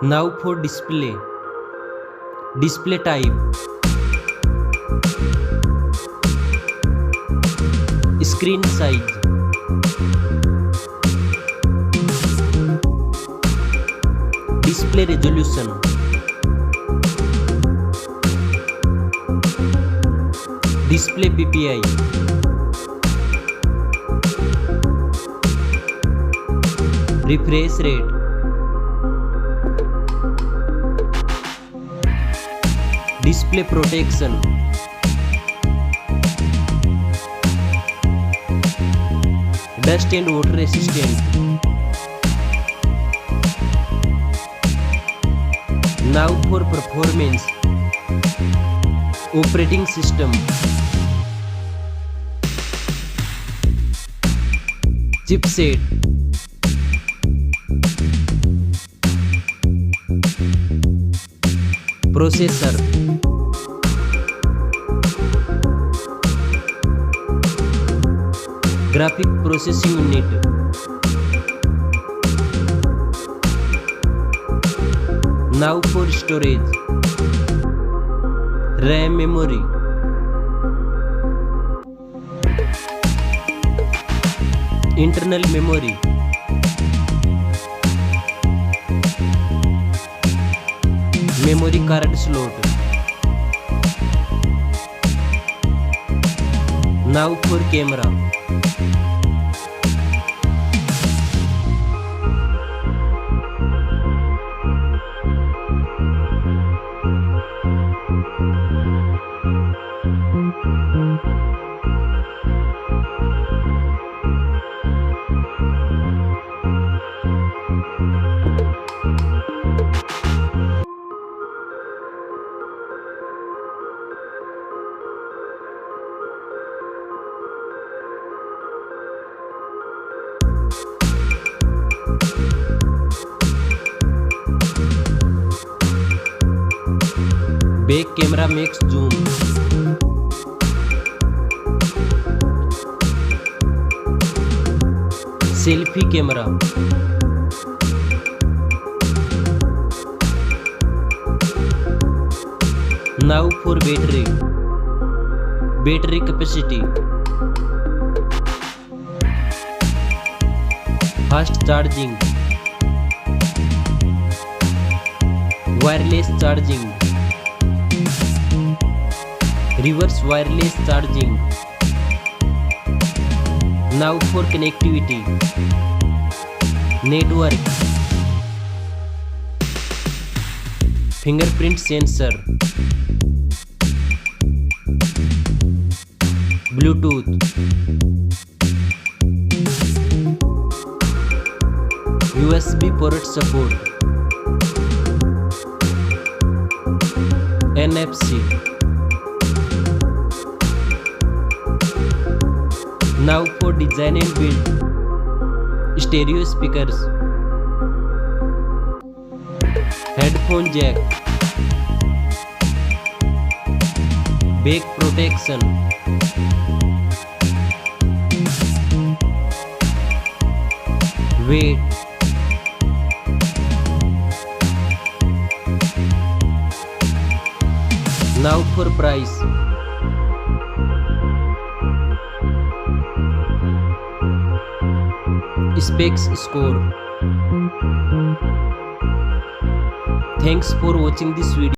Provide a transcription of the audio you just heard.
Now for display. Display type. Screen size. Display resolution. Display PPI. Refresh rate. Display protection. Dust and water resistant. Now for performance. Operating system. Chipset. Processor. Graphic processing unit. Now for storage. RAM memory. Internal memory. Memory card slot. Now for camera. Back camera makes zoom. Selfie camera. Now for battery. Battery capacity. Fast charging. Wireless charging. Reverse wireless charging. Now for connectivity. Network. Fingerprint sensor. Bluetooth. USB port support. NFC. Now for design and build. Stereo speakers. Headphone jack. Back protection. Weight. Now for price. Specs score. Thanks for watching this video.